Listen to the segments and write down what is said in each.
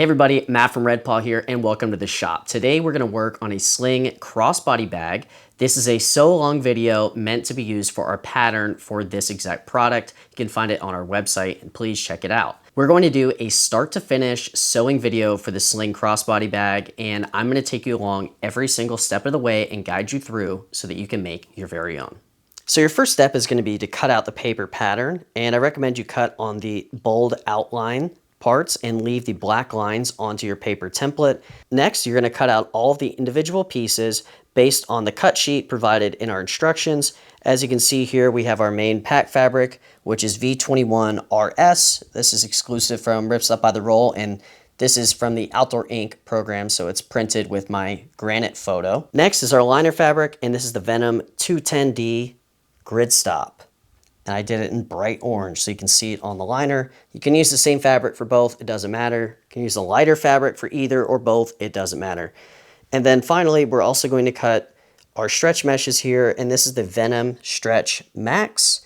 Hey everybody, Matt from Red Paw here and welcome to the shop. Today we're going to work on a Sling Crossbody Bag. This is a sew along video meant to be used for our pattern for this exact product. You can find it on our website and please check it out. We're going to do a start to finish sewing video for the Sling Crossbody Bag, and I'm going to take you along every single step of the way and guide you through so that you can make your very own. So your first step is going to be to cut out the paper pattern, and I recommend you cut on the bold outline parts and leave the black lines onto your paper template. Next, you're going to cut out all of the individual pieces based on the cut sheet provided in our instructions. As you can see here, we have our main pack fabric, which is V21RS. This is exclusive from Rips Up by the Roll, and this is from the Outdoor Ink program, so it's printed with my granite photo. Next is our liner fabric, and this is the Venom 210D Grid Stop. And I did it in bright orange so you can see it on the liner. You can use the same fabric for both, it doesn't matter. You can use a lighter fabric for either or both, it doesn't matter. And then finally, we're also going to cut our stretch meshes here, and this is the Venom Stretch Max.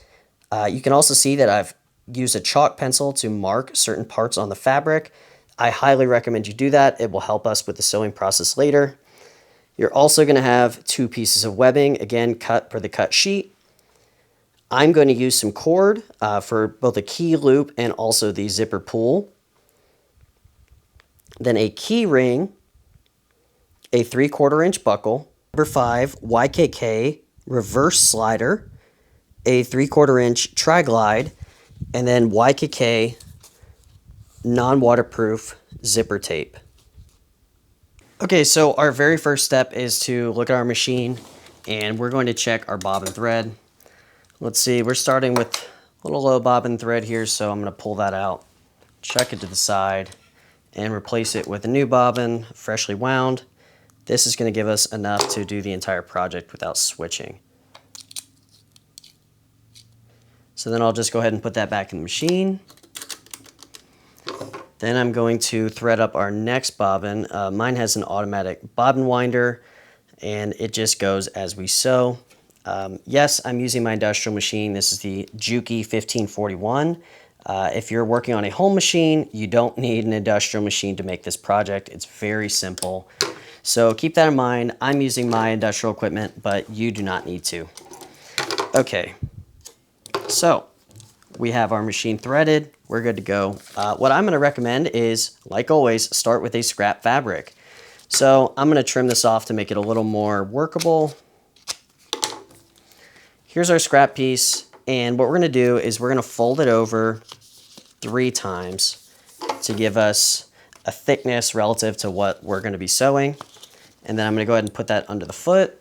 You can also see that I've used a chalk pencil to mark certain parts on the fabric. I highly recommend you do that. It will help us with the sewing process later. You're also going to have two pieces of webbing, again, cut per the cut sheet. I'm going to use some cord for both a key loop and also the zipper pull. Then a key ring, a 3/4 inch buckle, number 5 YKK reverse slider, a 3/4 inch tri-glide, and then YKK non-waterproof zipper tape. Okay, so our very first step is to look at our machine, and we're going to check our bobbin thread. Let's see, we're starting with a little low bobbin thread here, so I'm going to pull that out, chuck it to the side, and replace it with a new bobbin, freshly wound. This is going to give us enough to do the entire project without switching. So then I'll just go ahead and put that back in the machine. Then I'm going to thread up our next bobbin. Mine has an automatic bobbin winder, and it just goes as we sew. Yes, I'm using my industrial machine. This is the Juki 1541. If you're working on a home machine, you don't need an industrial machine to make this project. It's very simple. So keep that in mind. I'm using my industrial equipment, but you do not need to. Okay, so we have our machine threaded. We're good to go. What I'm going to recommend is, like always, start with a scrap fabric. So I'm going to trim this off to make it a little more workable. Here's our scrap piece, and what we're going to do is we're going to fold it over 3 times to give us a thickness relative to what we're going to be sewing. And then I'm going to go ahead and put that under the foot.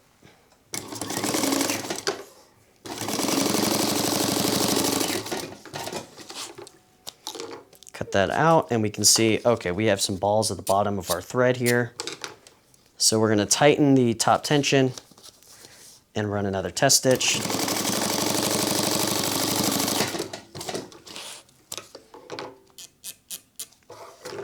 Cut that out, and we can see, okay, we have some balls at the bottom of our thread here. So we're going to tighten the top tension and run another test stitch.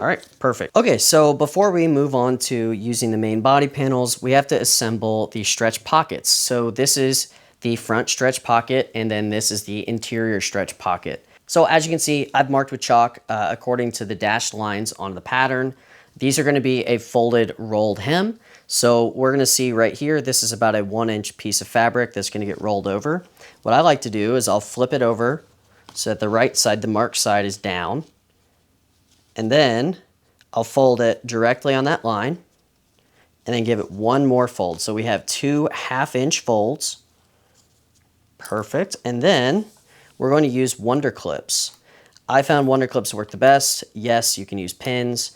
All right, perfect. Okay, so before we move on to using the main body panels, we have to assemble the stretch pockets. So this is the front stretch pocket, and then this is the interior stretch pocket. So as you can see, I've marked with chalk according to the dashed lines on the pattern. These are gonna be a folded rolled hem. So we're gonna see right here, this is about a 1-inch piece of fabric that's gonna get rolled over. What I like to do is I'll flip it over so that the right side, the marked side, is down. And then I'll fold it directly on that line and then give it one more fold. So we have 2 1/2-inch folds. Perfect. And then we're going to use Wonder Clips. I found Wonder Clips work the best. Yes, you can use pins.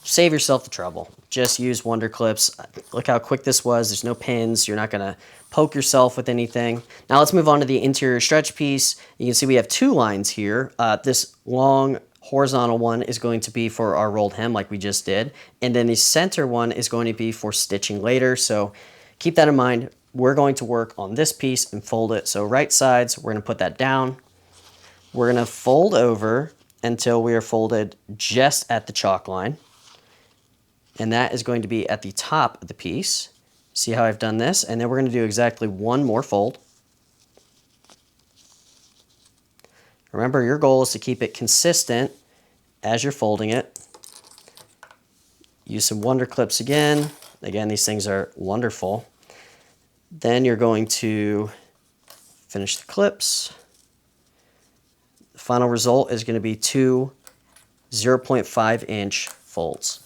Save yourself the trouble. Just use Wonder Clips. Look how quick this was. There's no pins. You're not going to poke yourself with anything. Now let's move on to the interior stretch piece. You can see we have 2 lines here. This long horizontal one is going to be for our rolled hem like we just did. And then the center one is going to be for stitching later. So keep that in mind. We're going to work on this piece and fold it. So right sides, we're going to put that down. We're going to fold over until we are folded just at the chalk line. And that is going to be at the top of the piece. See how I've done this? And then we're going to do exactly one more fold. Remember, your goal is to keep it consistent as you're folding it. Use some Wonder Clips again. Again, these things are wonderful. Then you're going to finish the clips. The final result is going to be two 0.5-inch folds.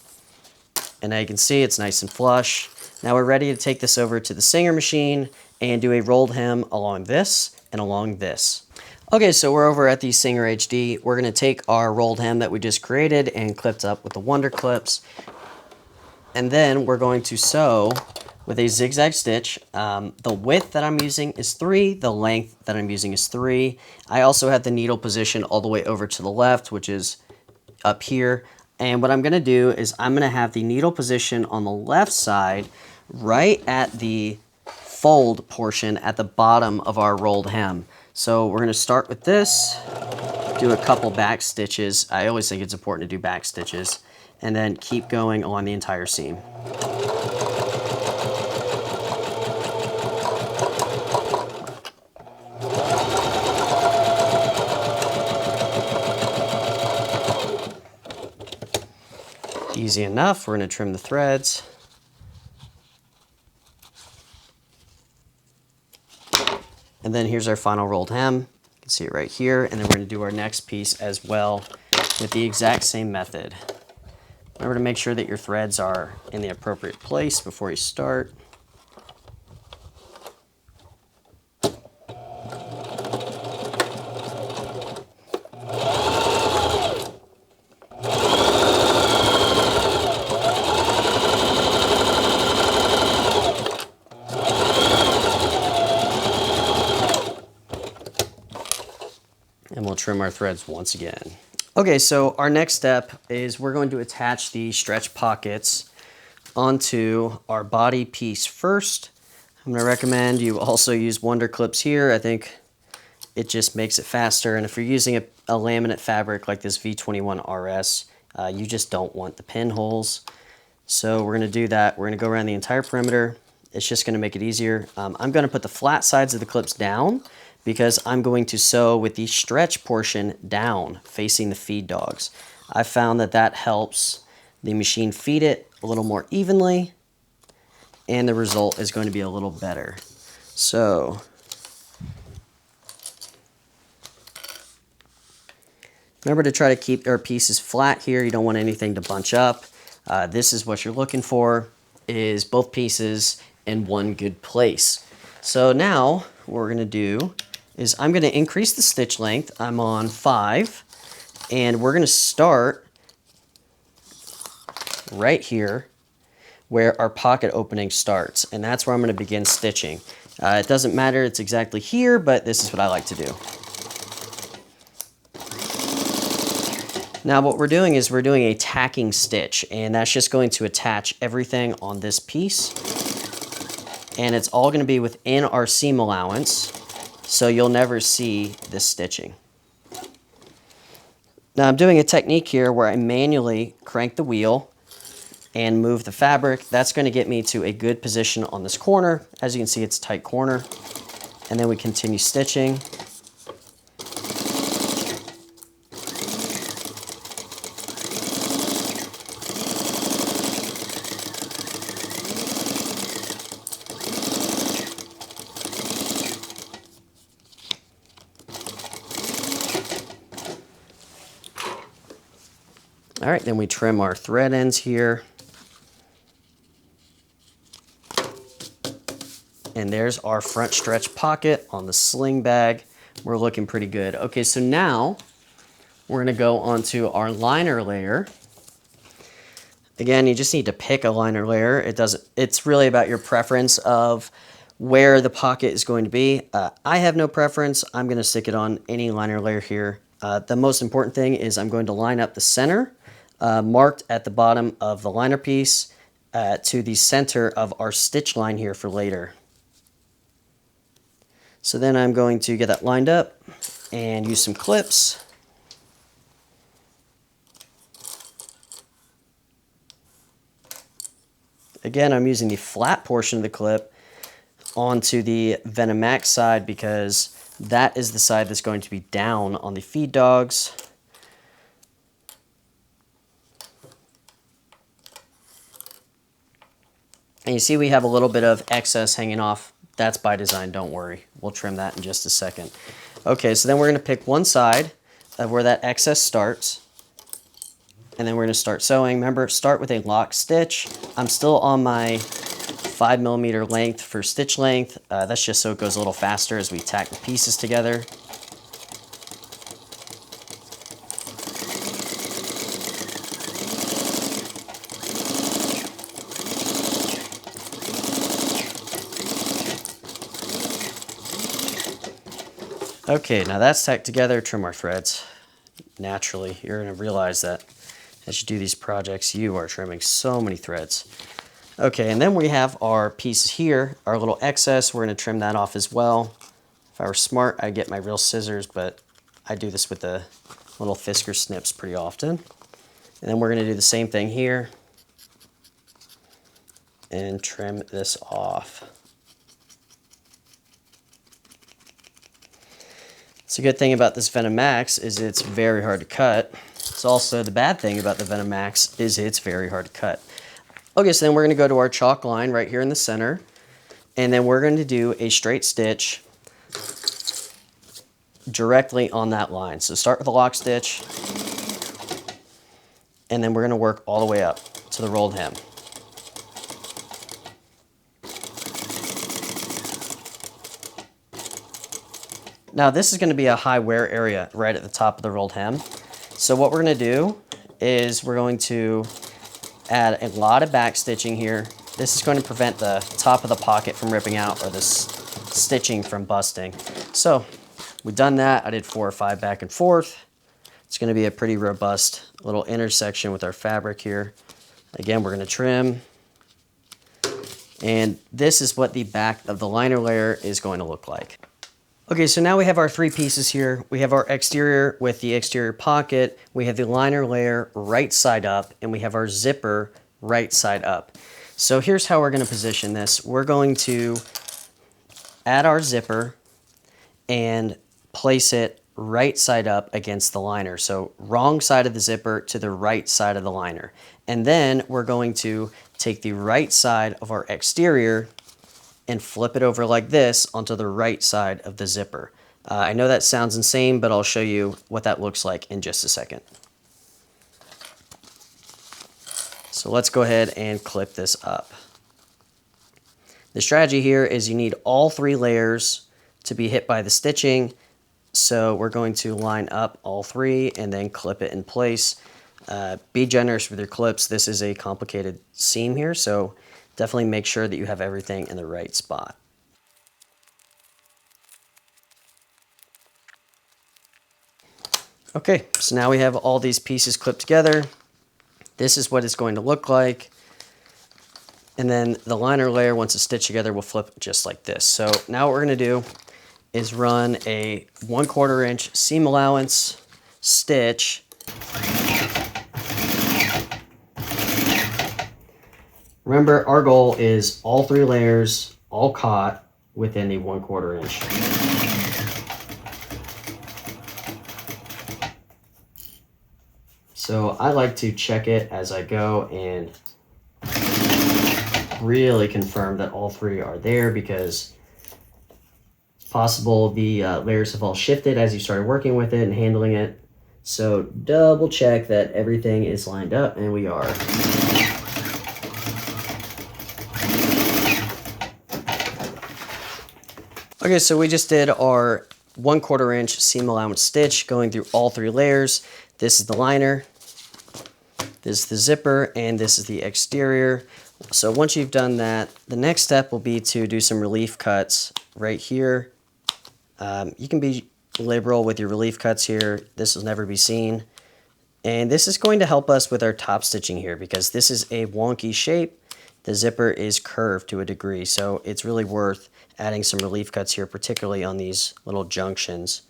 And now you can see it's nice and flush. Now we're ready to take this over to the Singer machine and do a rolled hem along this and along this. Okay, so we're over at the Singer HD. We're going to take our rolled hem that we just created and clipped up with the Wonder Clips. And then we're going to sew with a zigzag stitch. The width that I'm using is 3, the length that I'm using is 3. I also have the needle position all the way over to the left, which is up here. And what I'm going to do is I'm going to have the needle position on the left side right at the fold portion at the bottom of our rolled hem. So we're going to start with this, do a couple back stitches. I always think it's important to do back stitches, and then keep going along the entire seam. Easy enough. We're going to trim the threads. And then here's our final rolled hem. You can see it right here. And then we're going to do our next piece as well with the exact same method. Remember to make sure that your threads are in the appropriate place before you start. And we'll trim our threads once again. Okay, so our next step is we're going to attach the stretch pockets onto our body piece first. I'm going to recommend you also use Wonder Clips here. I think it just makes it faster. And if you're using a laminate fabric like this V21 RS, you just don't want the pinholes. So we're going to do that. We're going to go around the entire perimeter. It's just going to make it easier. I'm going to put the flat sides of the clips down because I'm going to sew with the stretch portion down facing the feed dogs. I found that that helps the machine feed it a little more evenly, and the result is going to be a little better. So remember to try to keep our pieces flat here. You don't want anything to bunch up. This is what you're looking for, is both pieces in one good place. So now what we're going to do is I'm going to increase the stitch length. I'm on 5, and we're going to start right here where our pocket opening starts, and that's where I'm going to begin stitching. It doesn't matter it's exactly here, but this is what I like to do. Now what we're doing is we're doing a tacking stitch, and that's just going to attach everything on this piece, and it's all going to be within our seam allowance, so you'll never see this stitching. Now I'm doing a technique here where I manually crank the wheel and move the fabric. That's going to get me to a good position on this corner. As you can see, it's a tight corner. And then we continue stitching. All right, then we trim our thread ends here. And there's our front stretch pocket on the sling bag. We're looking pretty good. Okay, so now we're gonna go onto our liner layer. Again, you just need to pick a liner layer. It's really about your preference of where the pocket is going to be. I have no preference. I'm gonna stick it on any liner layer here. The most important thing is I'm going to line up the center, marked at the bottom of the liner piece, to the center of our stitch line here for later. So then I'm going to get that lined up and use some clips. Again, I'm using the flat portion of the clip onto the Venom Max side because that is the side that's going to be down on the feed dogs. And you see we have a little bit of excess hanging off. That's by design, don't worry. We'll trim that in just a second. Okay, so then we're gonna pick one side of where that excess starts, and then we're gonna start sewing. Remember, start with a lock stitch. I'm still on my 5mm length for stitch length. That's just so it goes a little faster as we tack the pieces together. Okay, now that's tacked together. Trim our threads. Naturally, you're going to realize that as you do these projects, you are trimming so many threads. Okay, and then we have our pieces here, our little excess. We're going to trim that off as well. If I were smart, I'd get my real scissors, but I do this with the little Fisker snips pretty often. And then we're going to do the same thing here and trim this off. It's a good thing about this Venom Max is it's very hard to cut. It's also the bad thing about the Venom Max is it's very hard to cut. Okay, so then we're going to go to our chalk line right here in the center, and then we're going to do a straight stitch directly on that line. So start with a lock stitch, and then we're going to work all the way up to the rolled hem. Now this is going to be a high wear area right at the top of the rolled hem. So what we're going to do is we're going to add a lot of back stitching here. This is going to prevent the top of the pocket from ripping out or this stitching from busting. So we've done that. I did 4 or 5 back and forth. It's going to be a pretty robust little intersection with our fabric here. Again, we're going to trim. And this is what the back of the liner layer is going to look like. Okay, so now we have our 3 pieces here. We have our exterior with the exterior pocket. We have the liner layer right side up, and we have our zipper right side up. So here's how we're going to position this. We're going to add our zipper and place it right side up against the liner. So wrong side of the zipper to the right side of the liner. And then we're going to take the right side of our exterior and flip it over like this onto the right side of the zipper. I know that sounds insane, but I'll show you what that looks like in just a second. So let's go ahead and clip this up. The strategy here is you need all 3 layers to be hit by the stitching. So we're going to line up all 3 and then clip it in place. Be generous with your clips. This is a complicated seam here, so definitely make sure that you have everything in the right spot. Okay, so now we have all these pieces clipped together. This is what it's going to look like. And then the liner layer, once it's stitched together, will flip just like this. So now what we're going to do is run a 1/4 inch seam allowance stitch Remember, our goal is all 3 layers, all caught within the 1/4 inch. So I like to check it as I go and really confirm that all 3 are there, because it's possible the layers have all shifted as you started working with it and handling it. So double check that everything is lined up, and we are. Okay, so we just did our 1/4 inch seam allowance stitch going through all 3 layers. This is the liner, this is the zipper, and this is the exterior. So once you've done that, the next step will be to do some relief cuts right here. You can be liberal with your relief cuts here. This will never be seen. And this is going to help us with our top stitching here, because this is a wonky shape. The zipper is curved to a degree, so it's really worth adding some relief cuts here, particularly on these little junctions.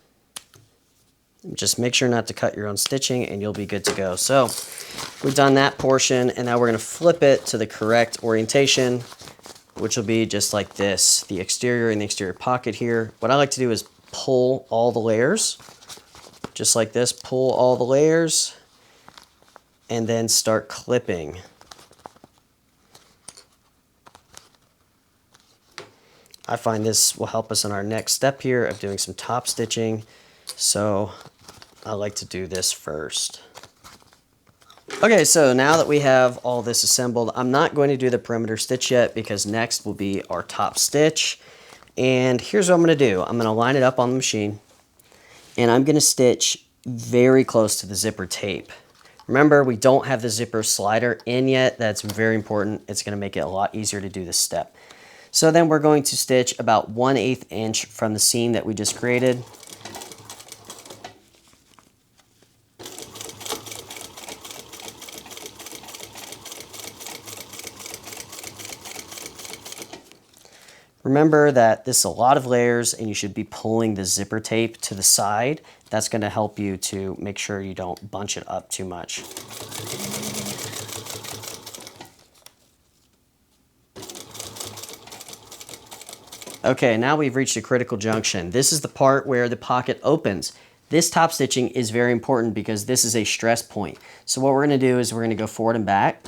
Just make sure not to cut your own stitching and you'll be good to go. So we've done that portion, and now we're going to flip it to the correct orientation, which will be just like this, the exterior and the exterior pocket here. What I like to do is pull all the layers, just like this, pull all the layers, and then start clipping. I find this will help us in our next step here of doing some top stitching. So I like to do this first. Okay, so now that we have all this assembled, I'm not going to do the perimeter stitch yet because next will be our top stitch. And here's what I'm going to do. I'm going to line it up on the machine, and I'm going to stitch very close to the zipper tape. Remember, we don't have the zipper slider in yet. That's very important. It's going to make it a lot easier to do this step. So then we're going to stitch about 1/8 inch from the seam that we just created. Remember that this is a lot of layers and you should be pulling the zipper tape to the side. That's going to help you to make sure you don't bunch it up too much. Okay, now we've reached a critical junction. This is the part where the pocket opens. This top stitching is very important because this is a stress point. So what we're going to do is we're going to go forward and back.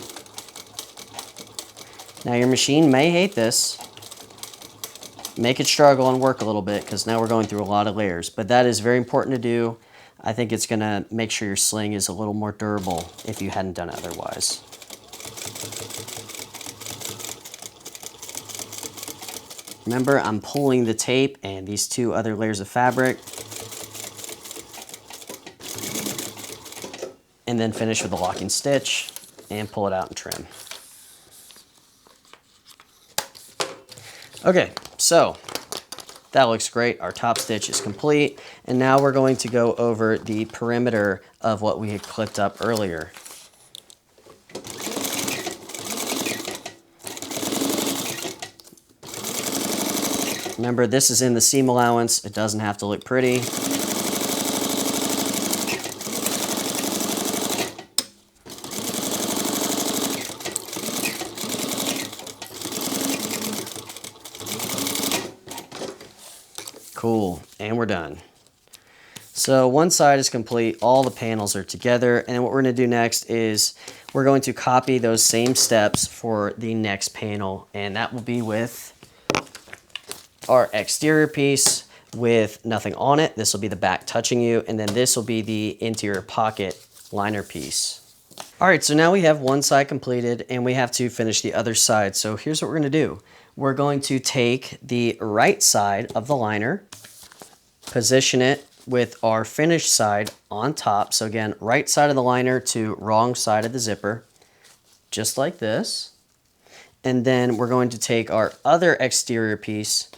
Now your machine may hate this. Make it struggle and work a little bit because now we're going through a lot of layers. But that is very important to do. I think it's going to make sure your sling is a little more durable if you hadn't done it otherwise. Remember, I'm pulling the tape and these two other layers of fabric. And then finish with a locking stitch and pull it out and trim. Okay, so that looks great. Our top stitch is complete. And now we're going to go over the perimeter of what we had clipped up earlier. Remember, this is in the seam allowance. It doesn't have to look pretty. Cool, and we're done. So one side is complete, all the panels are together, and what we're going to do next is we're going to copy those same steps for the next panel, and that will be with our exterior piece with nothing on it. This will be the back touching you, and then this will be the interior pocket liner piece. All right, so now we have one side completed and we have to finish the other side. So here's what we're going to do. We're going to take the right side of the liner, position it with our finished side on top. So again, right side of the liner to wrong side of the zipper, just like this. And then we're going to take our other exterior piece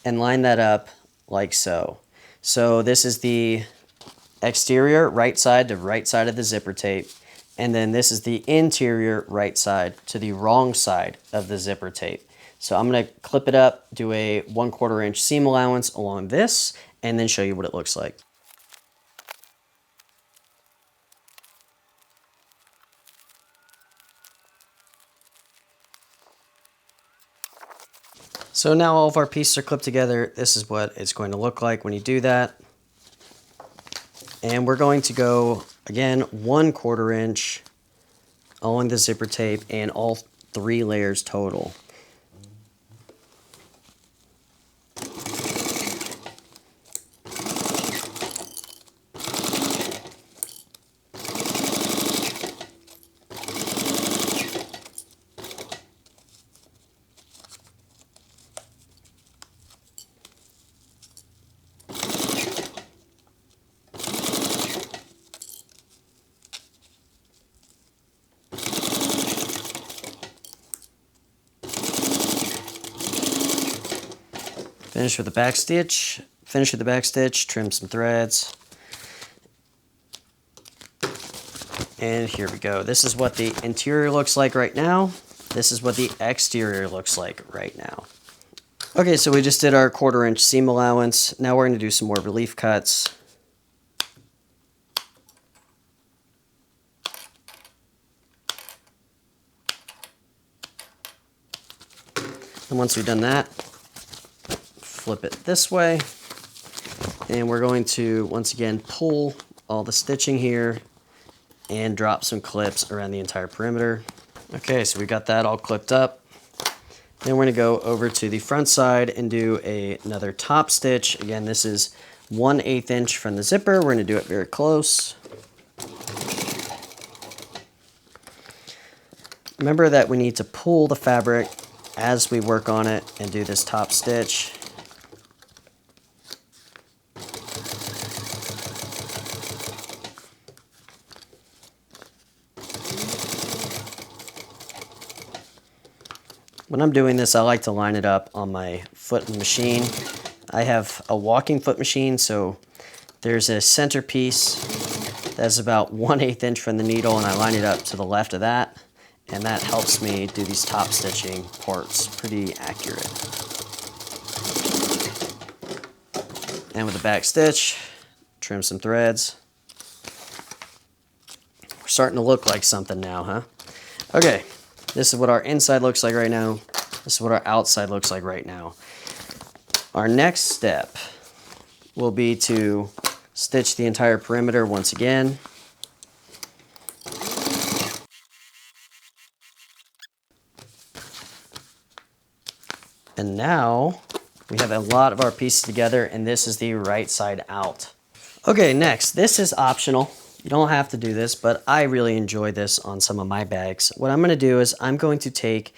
and line that up like so. So this is the exterior right side to right side of the zipper tape. And then this is the interior right side to the wrong side of the zipper tape. So I'm going to clip it up, do a 1/4 inch seam allowance along this, and then show you what it looks like. So now all of our pieces are clipped together. This is what it's going to look like when you do that. And we're going to go, again, 1/4 inch along the zipper tape and all 3 layers total. Finish with the back stitch, trim some threads. And here we go. This is what the interior looks like right now. This is what the exterior looks like right now. Okay, so we just did our 1/4 inch seam allowance. Now we're going to do some more relief cuts. And once we've done that, flip it this way, and we're going to once again pull all the stitching here and drop some clips around the entire perimeter. Okay, so we got that all clipped up. Then we're going to go over to the front side and do another top stitch. Again, this is 1/8 inch from the zipper. We're going to do it very close. Remember that we need to pull the fabric as we work on it and do this top stitch. When I'm doing this, I like to line it up on my foot machine. I have a walking foot machine, so there's a center piece that's about 1/8 inch from the needle, and I line it up to the left of that, and that helps me do these top stitching parts pretty accurate. And with the back stitch, trim some threads. We're starting to look like something now, huh? Okay. This is what our inside looks like right now. This is what our outside looks like right now. Our next step will be to stitch the entire perimeter once again. And now we have a lot of our pieces together, and this is the right side out. Okay, next, this is optional. You don't have to do this, but I really enjoy this on some of my bags. What I'm going to do is I'm going to take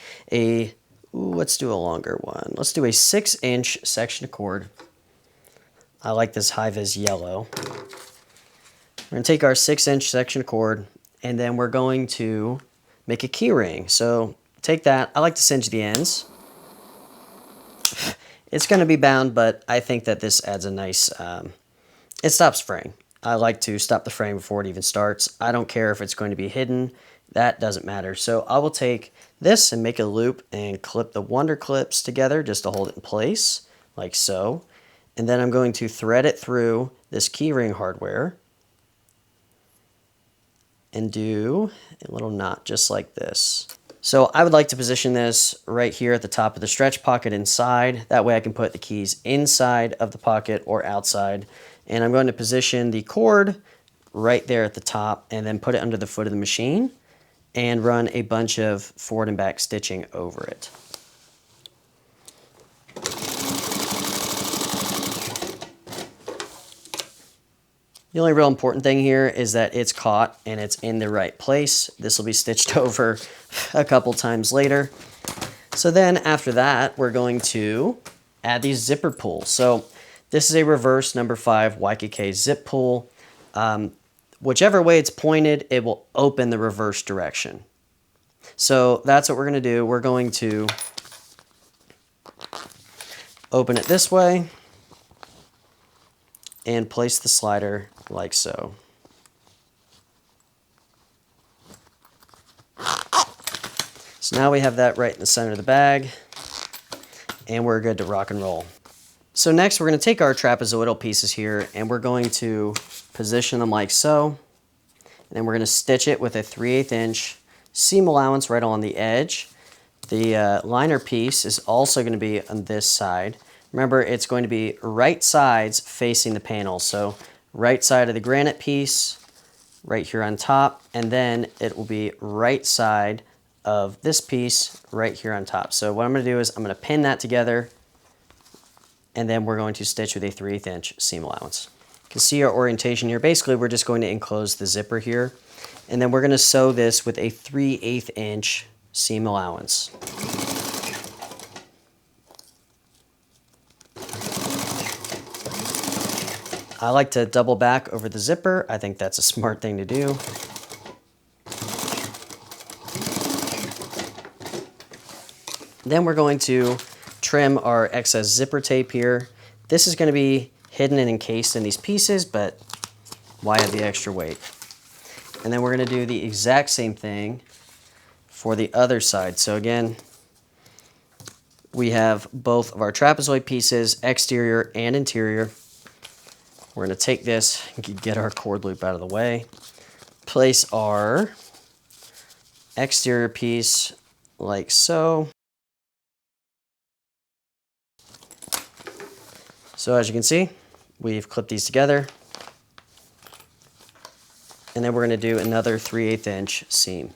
let's do a longer one. Let's do a 6-inch section of cord. I like this high-vis yellow. We're going to take our 6-inch section of cord, and then we're going to make a key ring. So take that. I like to cinch the ends. It's going to be bound, but I think that this adds a nice, it stops fraying. I like to stop the fraying before it even starts. I don't care if it's going to be hidden. That doesn't matter. So I will take this and make a loop and clip the wonder clips together just to hold it in place, like so. And then I'm going to thread it through this keyring hardware and do a little knot just like this. So I would like to position this right here at the top of the stretch pocket inside. That way I can put the keys inside of the pocket or outside. And I'm going to position the cord right there at the top and then put it under the foot of the machine and run a bunch of forward and back stitching over it. The only real important thing here is that it's caught and it's in the right place. This will be stitched over a couple times later. So then after that, we're going to add these zipper pulls. So this is a reverse number 5 YKK zip pull. Whichever way it's pointed, it will open the reverse direction. So that's what we're going to do. We're going to open it this way and place the slider like so. So now we have that right in the center of the bag, and we're good to rock and roll. So next we're going to take our trapezoidal pieces here and we're going to position them like so. And then we're going to stitch it with a 3/8 inch seam allowance right on the edge. The liner piece is also going to be on this side. Remember, it's going to be right sides facing the panel. So right side of the granite piece right here on top, and then it will be right side of this piece right here on top. So what I'm going to do is I'm going to pin that together, and then we're going to stitch with a 3/8 inch seam allowance. You can see our orientation here. Basically, we're just going to enclose the zipper here, and then we're going to sew this with a 3/8 inch seam allowance. I like to double back over the zipper. I think that's a smart thing to do. Then we're going to trim our excess zipper tape here. This is going to be hidden and encased in these pieces, but why have the extra weight? And then we're going to do the exact same thing for the other side. So again, we have both of our trapezoid pieces, exterior and interior. We're going to take this and get our cord loop out of the way. Place our exterior piece like so. So as you can see, we've clipped these together. And then we're going to do another 3/8 inch seam.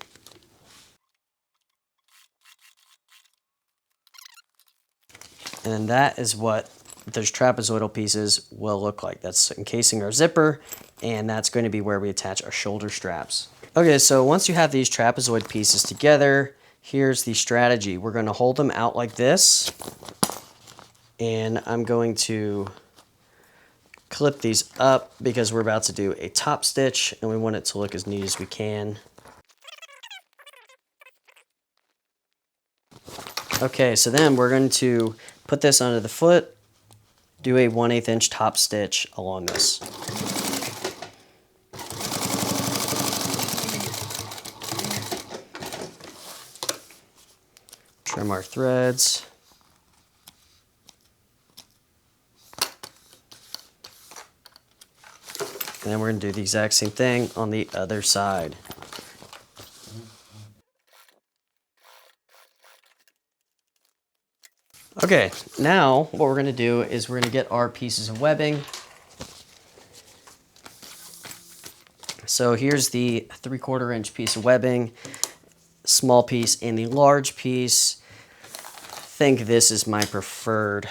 And that is what those trapezoidal pieces will look like. That's encasing our zipper, and that's going to be where we attach our shoulder straps. Okay, so once you have these trapezoid pieces together, here's the strategy. We're going to hold them out like this, and I'm going to clip these up because we're about to do a top stitch, and we want it to look as neat as we can. Okay, so then we're going to put this under the foot, do a 1/8 inch top stitch along this. Trim our threads. And then we're going to do the exact same thing on the other side. Okay, now what we're going to do is we're going to get our pieces of webbing. So here's the 3/4 inch piece of webbing, small piece and the large piece. I think this is my preferred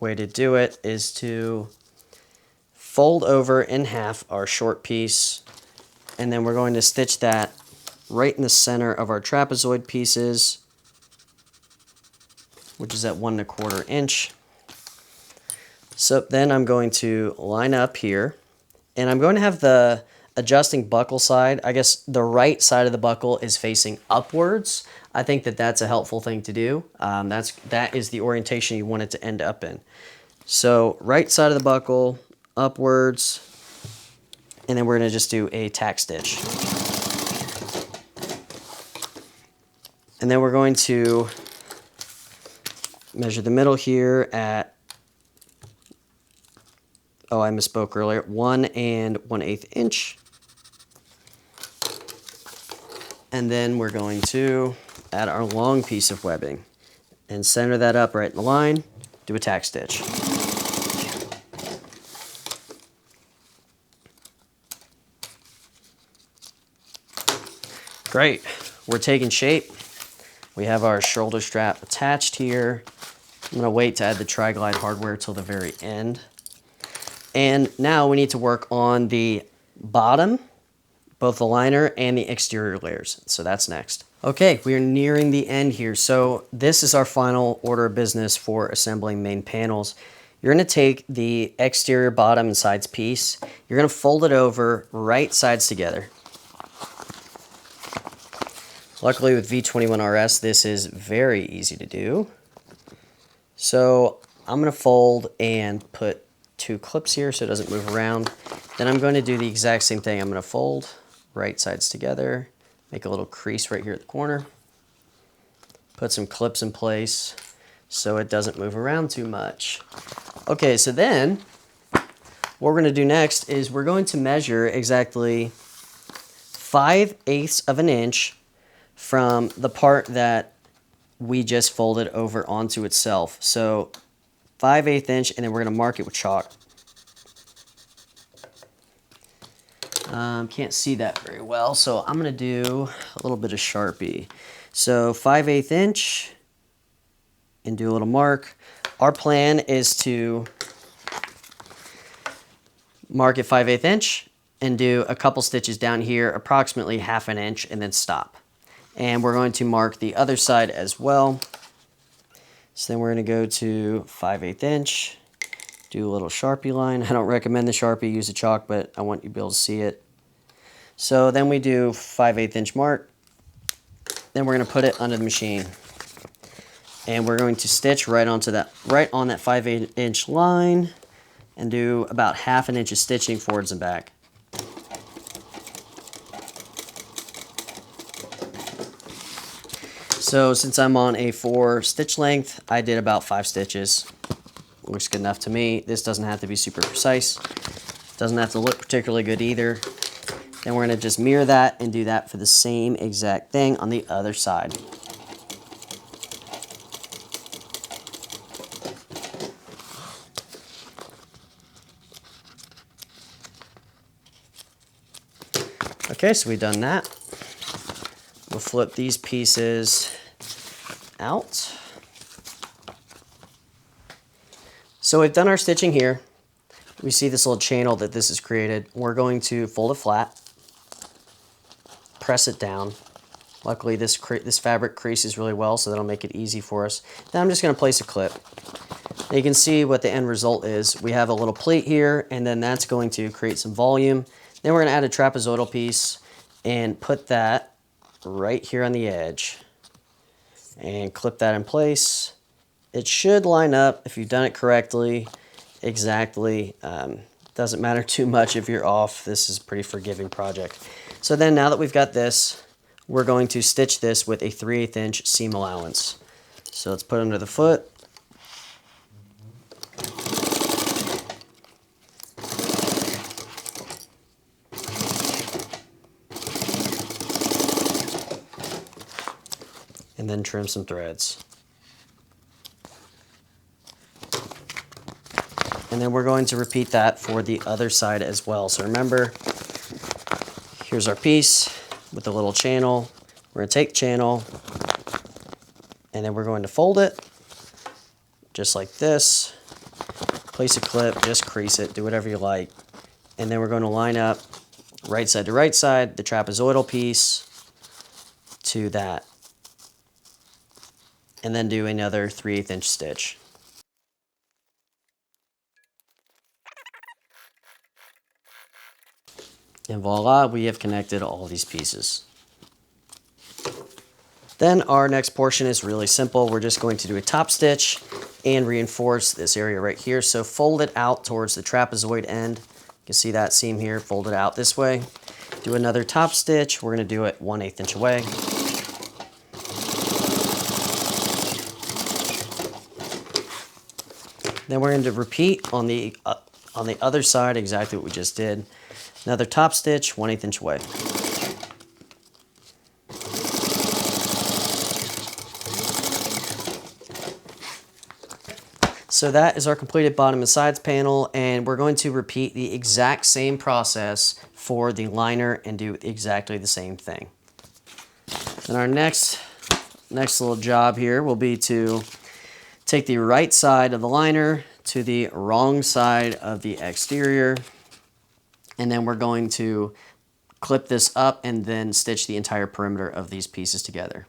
way to do it, is to fold over in half our short piece, and then we're going to stitch that right in the center of our trapezoid pieces, which is at 1/4 inch. So then I'm going to line up here, and I'm going to have the adjusting buckle side. I guess the right side of the buckle is facing upwards. I think that that's a helpful thing to do. That is the orientation you want it to end up in. So right side of the buckle, upwards, and then we're going to just do a tack stitch. And then we're going to measure the middle here at, oh, I misspoke earlier, 1 1/8 inch. And then we're going to add our long piece of webbing and center that up right in the line, do a tack stitch. Great, we're taking shape. We have our shoulder strap attached here. I'm gonna wait to add the Tri-Glide hardware till the very end. And now we need to work on the bottom, both the liner and the exterior layers. So that's next. Okay, we are nearing the end here. So this is our final order of business for assembling main panels. You're gonna take the exterior bottom and sides piece, you're gonna fold it over right sides together. Luckily with V21RS, this is very easy to do. So I'm gonna fold and put 2 clips here so it doesn't move around. Then I'm going to do the exact same thing. I'm gonna fold right sides together, make a little crease right here at the corner, put some clips in place so it doesn't move around too much. Okay, so then what we're gonna do next is we're going to measure exactly 5/8 of an inch from the part that we just folded over onto itself. So 5/8 inch, and then we're gonna mark it with chalk. Can't see that very well, so I'm gonna do a little bit of Sharpie. So 5/8 inch, and do a little mark. Our plan is to mark it 5/8 inch and do a couple stitches down here, approximately 1/2 inch, and then stop. And we're going to mark the other side as well. So then we're going to go to 5/8 inch, do a little Sharpie line. I don't recommend the Sharpie, use a chalk, but I want you to be able to see it. So then we do 5/8 inch mark. Then we're going to put it under the machine. And we're going to stitch right on that 5/8 inch line and do about 1/2 inch of stitching forwards and back. So since I'm on a 4 stitch length, I did about 5 stitches. Looks good enough to me. This doesn't have to be super precise. Doesn't have to look particularly good either. Then we're going to just mirror that and do that for the same exact thing on the other side. Okay, so we've done that. We'll flip these pieces out. So we've done our stitching here. We see this little channel that this has created. We're going to fold it flat, press it down. Luckily this fabric creases really well, so that'll make it easy for us. Then I'm just going to place a clip. Now you can see what the end result is. We have a little pleat here, and then that's going to create some volume. Then we're going to add a trapezoidal piece and put that right here on the edge and clip that in place. It should line up if you've done it correctly, exactly. Doesn't matter too much if you're off. This is a pretty forgiving project. So then now that we've got this, we're going to stitch this with a 3/8 inch seam allowance. So let's put it under the foot. And then trim some threads. And then we're going to repeat that for the other side as well. So remember, here's our piece with the little channel. We're going to take the channel and then we're going to fold it just like this. Place a clip, just crease it, do whatever you like. And then we're going to line up right side to right side, the trapezoidal piece to that. And then do another 3/8 inch stitch. And voila, we have connected all these pieces. Then our next portion is really simple. We're just going to do a top stitch and reinforce this area right here. So fold it out towards the trapezoid end. You can see that seam here, fold it out this way. Do another top stitch. We're going to do it 1/8 inch away. Then we're going to repeat on the other side exactly what we just did. Another top stitch, 1/8 inch away. So that is our completed bottom and sides panel, and we're going to repeat the exact same process for the liner and do exactly the same thing. Then our next little job here will be to take the right side of the liner to the wrong side of the exterior, and then we're going to clip this up and then stitch the entire perimeter of these pieces together.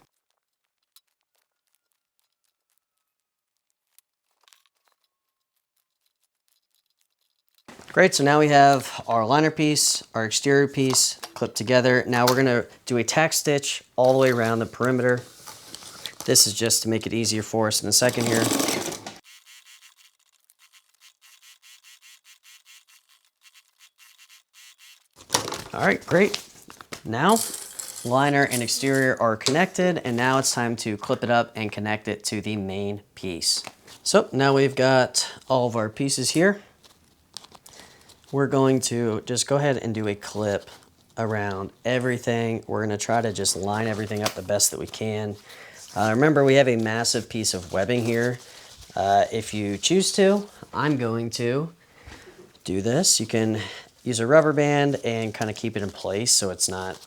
Great, so now we have our liner piece, our exterior piece clipped together. Now we're gonna do a tack stitch all the way around the perimeter. This is just to make it easier for us in a second here. All right, great. Now, liner and exterior are connected, and now it's time to clip it up and connect it to the main piece. So now we've got all of our pieces here. We're going to just go ahead and do a clip around everything. We're gonna try to just line everything up the best that we can. Remember, we have a massive piece of webbing here. If you choose to, I'm going to do this. You can use a rubber band and kind of keep it in place so it's not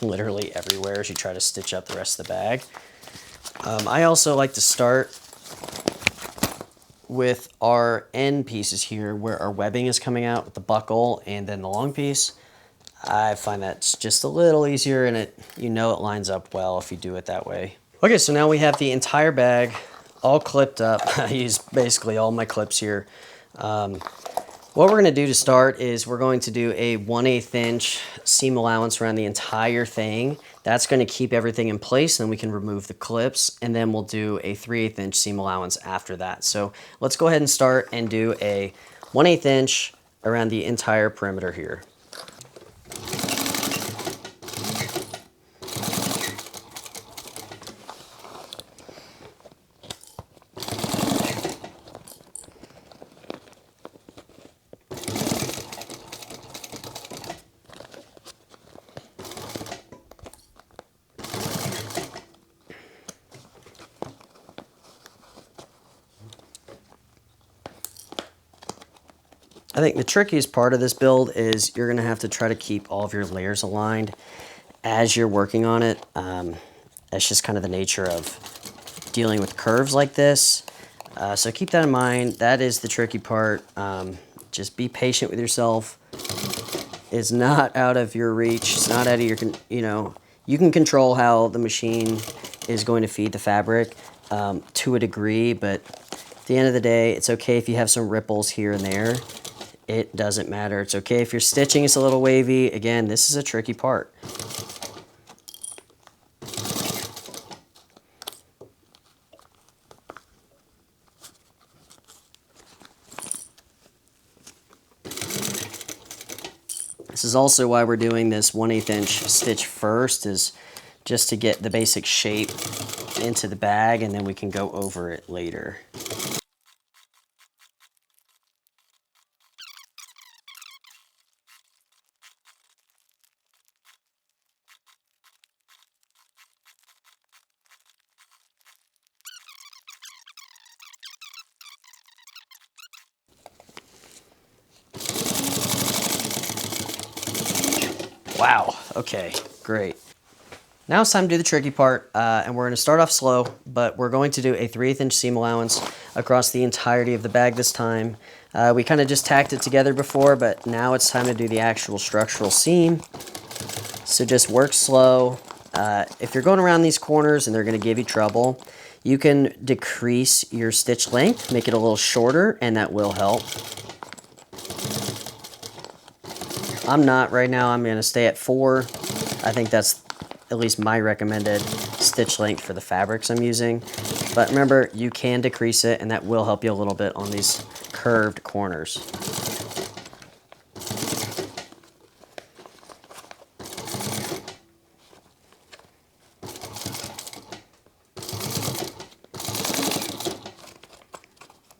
literally everywhere as you try to stitch up the rest of the bag. I also like to start with our end pieces here where our webbing is coming out with the buckle and then the long piece. I find that's just a little easier, and it lines up well if you do it that way. Okay, so now we have the entire bag all clipped up. I use basically all my clips here. What we're going to do to start is we're going to do a 1/8 inch seam allowance around the entire thing. That's going to keep everything in place, and we can remove the clips, and then we'll do a 3/8 inch seam allowance after that. So let's go ahead and start and do a 1/8 inch around the entire perimeter here. I think the trickiest part of this build is you're going to have to try to keep all of your layers aligned as you're working on it. That's just kind of the nature of dealing with curves like this. So keep that in mind. That is the tricky part. Just be patient with yourself. It's not out of your reach. It's not out of your, you can control how the machine is going to feed the fabric to a degree, but at the end of the day, it's okay if you have some ripples here and there. It doesn't matter. It's okay if your stitching is a little wavy. Again, this is a tricky part. This is also why we're doing this 1/8 inch stitch first, is just to get the basic shape into the bag, and then we can go over it later. Wow, okay, great. Now it's time to do the tricky part, and we're going to start off slow, but we're going to do a 3/8 inch seam allowance across the entirety of the bag this time. We kind of just tacked it together before, but now it's time to do the actual structural seam. So just work slow. If you're going around these corners and they're going to give you trouble, you can decrease your stitch length, make it a little shorter, and that will help. I'm not right now. I'm going to stay at 4. I think that's at least my recommended stitch length for the fabrics I'm using. But remember, you can decrease it, and that will help you a little bit on these curved corners.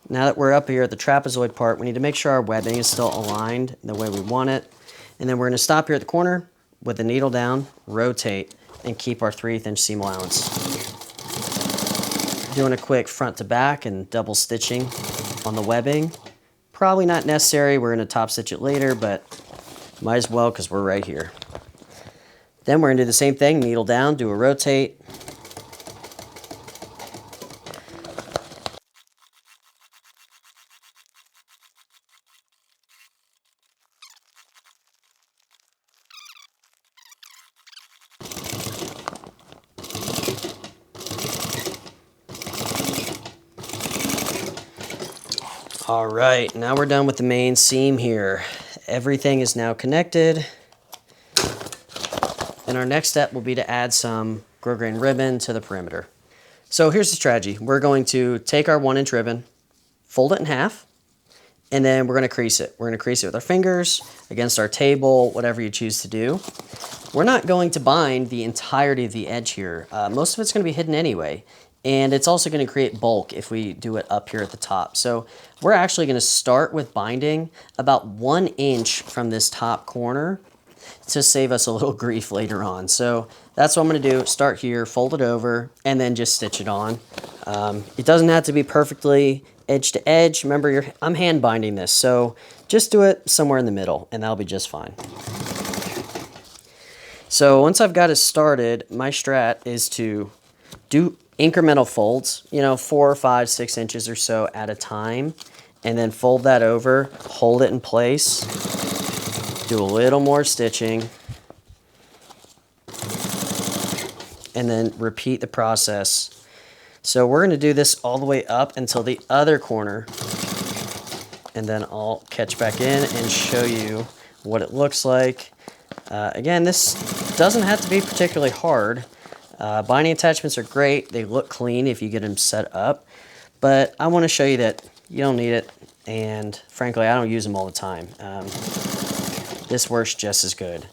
Now that we're up here at the trapezoid part, we need to make sure our webbing is still aligned the way we want it. And then we're going to stop here at the corner with the needle down, rotate, and keep our 3/8 inch seam allowance. Doing a quick front to back and double stitching on the webbing. Probably not necessary. We're going to top stitch it later, but might as well because we're right here. Then we're going to do the same thing, needle down, do a rotate. All right, now we're done with the main seam here. Everything is now connected. And our next step will be to add some grosgrain ribbon to the perimeter. So here's the strategy. We're going to take our 1 inch ribbon, fold it in half, and then we're going to crease it. We're going to crease it with our fingers, against our table, whatever you choose to do. We're not going to bind the entirety of the edge here. Most of it's going to be hidden anyway. And it's also going to create bulk if we do it up here at the top. So we're actually going to start with binding about 1 inch from this top corner to save us a little grief later on. So that's what I'm going to do. Start here, fold it over, and then just stitch it on. It doesn't have to be perfectly edge to edge. Remember, I'm hand binding this, so just do it somewhere in the middle, and that'll be just fine. So once I've got it started, my strat is to do incremental folds, 4, 5, 6 inches or so at a time, and then fold that over, hold it in place, do a little more stitching, and then repeat the process. So we're going to do this all the way up until the other corner, and then I'll catch back in and show you what it looks like. Again, this doesn't have to be particularly hard. Binding attachments are great. They look clean if you get them set up, but I want to show you that you don't need it, and frankly, I don't use them all the time. This works just as good.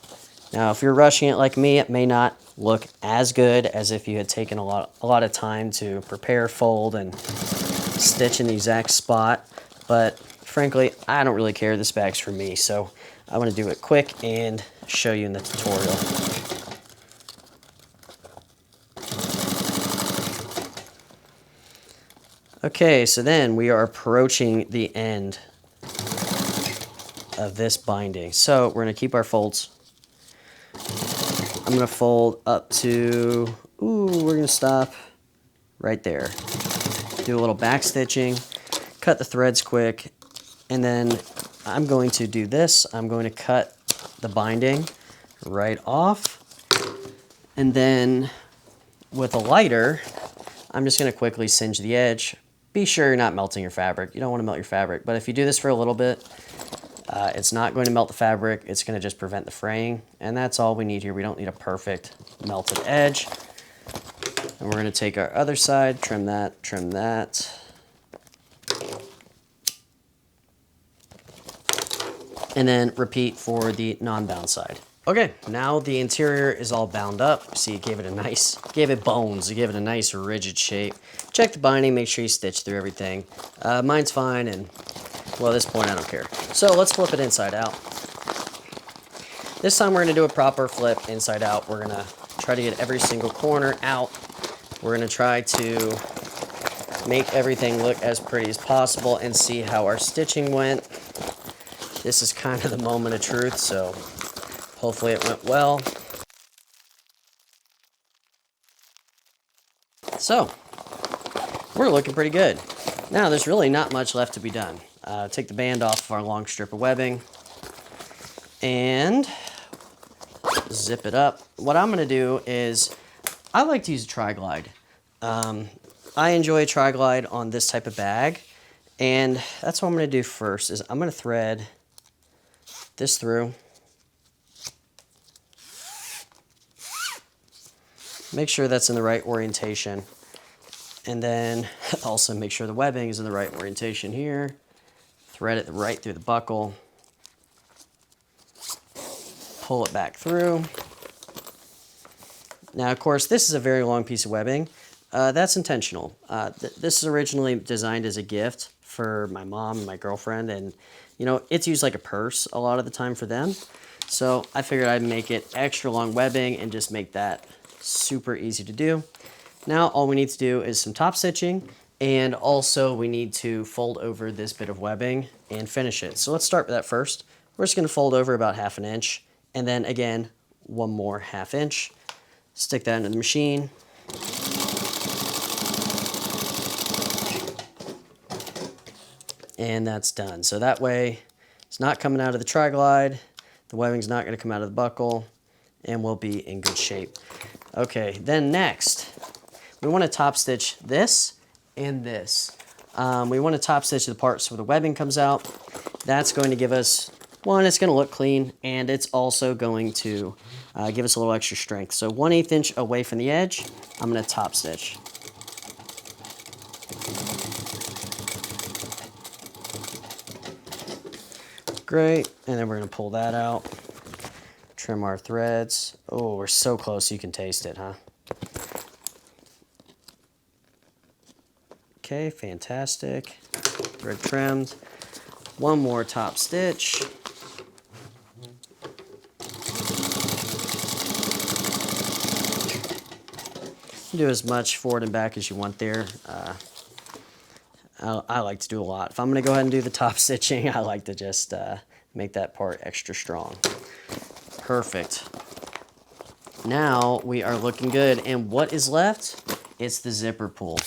Now, if you're rushing it like me, it may not look as good as if you had taken a lot of time to prepare, fold, and stitch in the exact spot, but frankly, I don't really care. This bag's for me, so I want to do it quick and show you in the tutorial. Okay, so then we are approaching the end of this binding. So we're going to keep our folds. I'm going to fold up to, we're going to stop right there. do a little back stitching, cut the threads quick, and then I'm going to do this. I'm going to cut the binding right off, and then with a lighter, I'm just going to quickly singe the edge. Be sure you're not melting your fabric. You don't want to melt your fabric, but if you do this for a little bit, it's not going to melt the fabric. It's going to just prevent the fraying, and that's all we need here. We don't need a perfect melted edge. And we're going to take our other side, trim that, and then repeat for the non-bound side. Okay, now the interior is all bound up. See, it gave it bones. It gave it a nice rigid shape. Check the binding, make sure you stitch through everything. Mine's fine, and well, at this point, I don't care. So let's flip it inside out. This time we're gonna do a proper flip inside out. We're gonna try to get every single corner out. We're gonna try to make everything look as pretty as possible and see how our stitching went. This is kind of the moment of truth, so hopefully it went well. So, we're looking pretty good. Now, there's really not much left to be done. Take the band off of our long strip of webbing and zip it up. What I'm gonna do is, I like to use a tri-glide. I enjoy a tri-glide on this type of bag, and that's what I'm gonna do first, is I'm gonna thread this through. Make sure that's in the right orientation. And then also make sure the webbing is in the right orientation here. Thread it right through the buckle. Pull it back through. Now, of course, this is a very long piece of webbing. That's intentional. This is originally designed as a gift for my mom and my girlfriend, and you know, it's used like a purse a lot of the time for them. So I figured I'd make it extra long webbing and just make that super easy to do. Now all we need to do is some top stitching, and also we need to fold over this bit of webbing and finish it. So let's start with that first. We're just going to fold over about 1/2 inch, and then again one more 1/2 inch. Stick that into the machine. And that's done. So that way it's not coming out of the tri-glide, the webbing's not going to come out of the buckle, and we'll be in good shape. Okay, then next, we want to top stitch this and this. We want to top stitch the parts where the webbing comes out. That's going to give us, one, it's going to look clean, and it's also going to give us a little extra strength. So 1/8 inch away from the edge, I'm going to top stitch. Great, and then we're going to pull that out. Trim our threads. Oh, we're so close you can taste it, huh? Okay, fantastic. Thread trimmed. One more top stitch. Do as much forward and back as you want there. I like to do a lot. If I'm going to go ahead and do the top stitching, I like to just make that part extra strong. Perfect. Now we are looking good, and what is left? It's the zipper pull.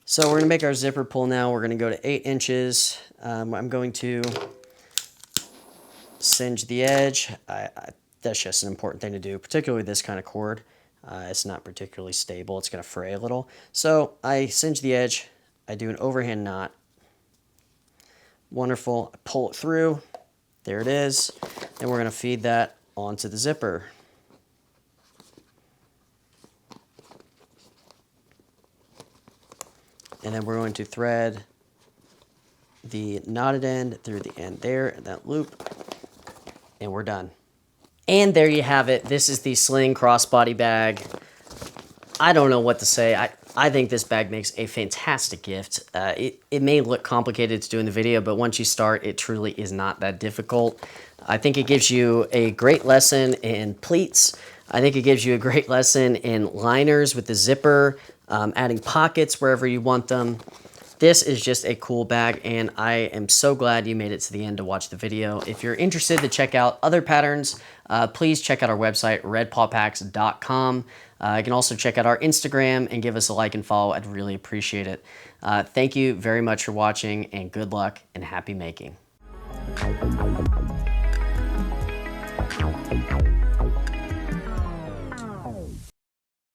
So we're going to make our zipper pull now. We're going to go to 8 inches. I'm going to singe the edge. That's just an important thing to do, particularly this kind of cord. It's not particularly stable. It's going to fray a little. So I singe the edge. I do an overhand knot. Wonderful. I pull it through. There it is. Then we're going to feed that onto the zipper. And then we're going to thread the knotted end through the end there, and that loop, and we're done. And there you have it. This is the Sling Crossbody Bag. I don't know what to say. I think this bag makes a fantastic gift. It may look complicated to do in the video, but once you start, it truly is not that difficult. I think it gives you a great lesson in pleats. I think it gives you a great lesson in liners with the zipper, adding pockets wherever you want them. This is just a cool bag, and I am so glad you made it to the end to watch the video. If you're interested to check out other patterns, please check out our website, redpawpacks.com. You can also check out our Instagram and give us a like and follow. I'd really appreciate it. Thank you very much for watching, and good luck and happy making.